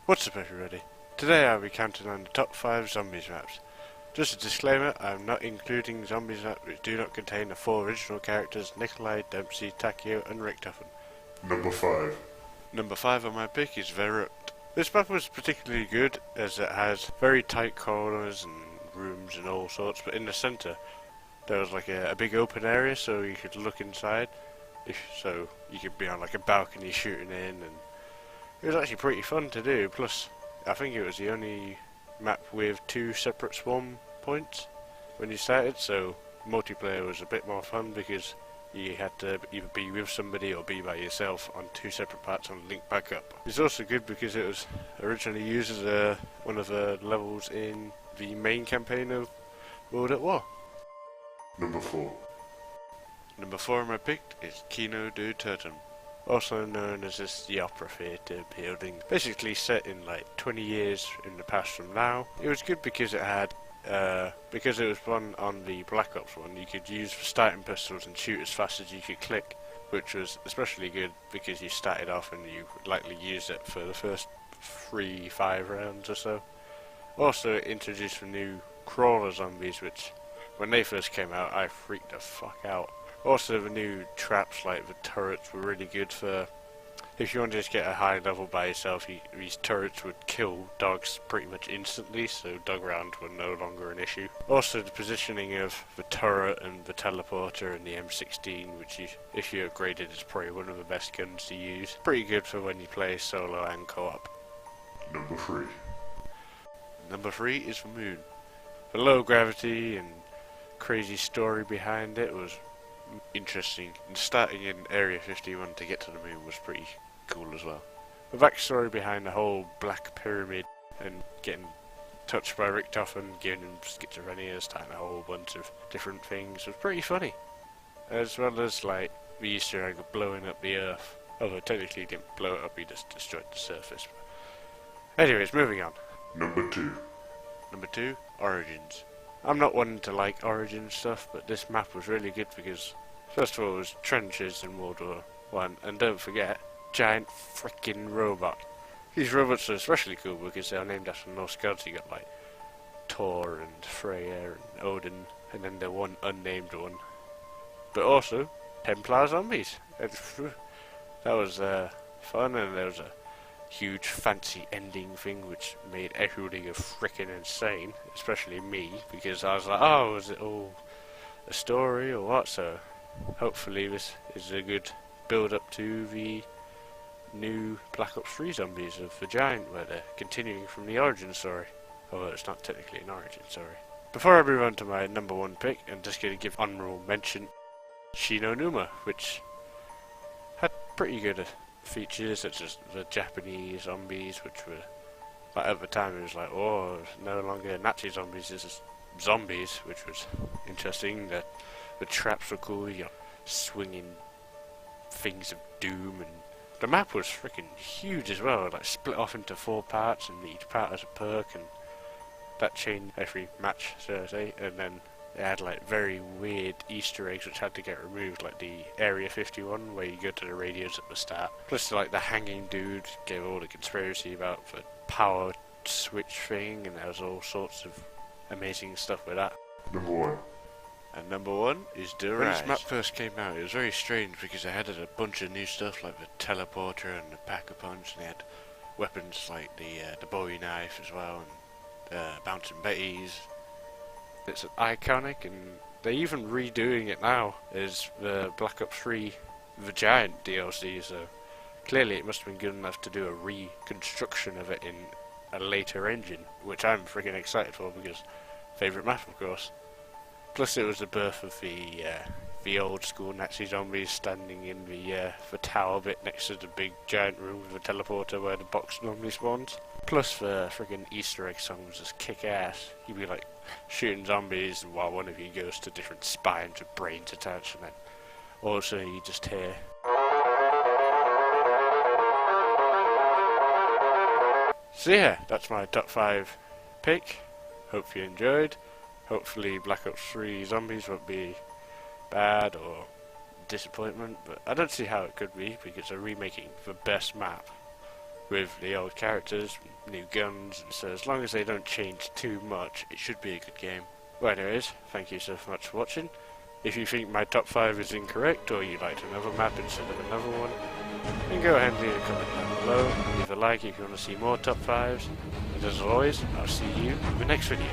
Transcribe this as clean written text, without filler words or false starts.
What's up everybody? Today I'll be counting on the top 5 zombies maps. Just a disclaimer, I'm not including zombies maps which do not contain the 4 original characters Nikolai, Dempsey, Takeo and Richthofen. Number 5. Number 5 on my pick is Vera. This map was particularly good as it has very tight corners and rooms and all sorts, but in the centre there was like a big open area so you could look inside. So you could be on like a balcony shooting in, and it was actually pretty fun to do. Plus I think it was the only map with 2 separate spawn points when you started, so multiplayer was a bit more fun because you had to either be with somebody or be by yourself on 2 separate parts and link back up. It's also good because it was originally used as one of the levels in the main campaign of World at War. Number 4. Number 4 on my pick is Kino also known as the Opera Theatre building, basically set in like 20 years in the past from now. It was good because it had, because it was one on the Black Ops one, you could use starting pistols and shoot as fast as you could click, which was especially good because you started off and you likely used it for the first 3-5 rounds or so. Also it introduced some new crawler zombies which, when they first came out, I freaked the fuck out. Also the new traps like the turrets were really good for if you want to just get a high level by yourself. These turrets would kill dogs pretty much instantly, so dog rounds were no longer an issue. Also the positioning of the turret and the teleporter and the M16, which if you upgraded is probably one of the best guns to use. Pretty good for when you play solo and co-op. Number 3. Number 3 is the Moon. The low gravity and crazy story behind it was interesting, and starting in Area 51 to get to the moon was pretty cool as well. The backstory behind the whole Black Pyramid and getting touched by Richthofen, giving him schizophrenia, starting a whole bunch of different things was pretty funny. As well as like the Easter egg of blowing up the Earth, although technically he didn't blow it up, he just destroyed the surface. Anyways, moving on. Number 2. Number 2, Origins. I'm not one to like Origin stuff, but this map was really good because first of all it was trenches in World War One, and don't forget, giant freaking robot. These robots are especially cool because they are named after Norse gods. You got like Thor and Freya and Odin, and then the one unnamed one. But also Templar zombies. That was fun, and there was a huge fancy ending thing which made everybody go frickin' insane, especially me, because I was like, oh, is it all a story or what? So hopefully this is a good build up to the new Black Ops 3 zombies of the Giant, where they're continuing from the origin story, although it's not technically an origin story. Before I move on to my number 1 pick, I'm just going to give honourable mention Shinonuma, which had pretty good features such as the Japanese zombies, which were like at the time it was like, oh, no longer Nazi zombies, this is zombies, which was interesting. The traps were cool, you got swinging things of doom, and the map was freaking huge as well, like split off into 4 parts, and each part has a perk, and that changed every match, so to say. And then they had like very weird Easter eggs which had to get removed, like the Area 51 where you go to the radios at the start. Plus like the hanging dude gave all the conspiracy about the power switch thing, and there was all sorts of amazing stuff with that. Number 1. And number 1 is The Rise. When this map first came out it was very strange because they had a bunch of new stuff like the teleporter and the pack-a-punch, and they had weapons like the Bowie knife as well, and bouncing Bettys. It's iconic, and they're even redoing it now as the Black Ops 3 The Giant DLC, so clearly it must have been good enough to do a reconstruction of it in a later engine, which I'm freaking excited for because favourite map of course. Plus it was the birth of the old school Nazi zombies standing in the tower bit next to the big giant room with the teleporter where the box normally spawns. Plus the freaking Easter egg songs just kick ass. You'd be like shooting zombies while one of you goes to different spines with brains attached, and then also you just hear so yeah, that's my top 5 pick. Hope you enjoyed. Hopefully Black Ops 3 zombies won't be bad or disappointment, but I don't see how it could be because they're remaking the best map with the old characters, new guns, so as long as they don't change too much, it should be a good game. Well anyways, thank you so much for watching. If you think my top 5 is incorrect, or you'd like another map instead of another one, then go ahead and leave a comment down below, leave a like if you want to see more top 5s, and as always, I'll see you in the next video.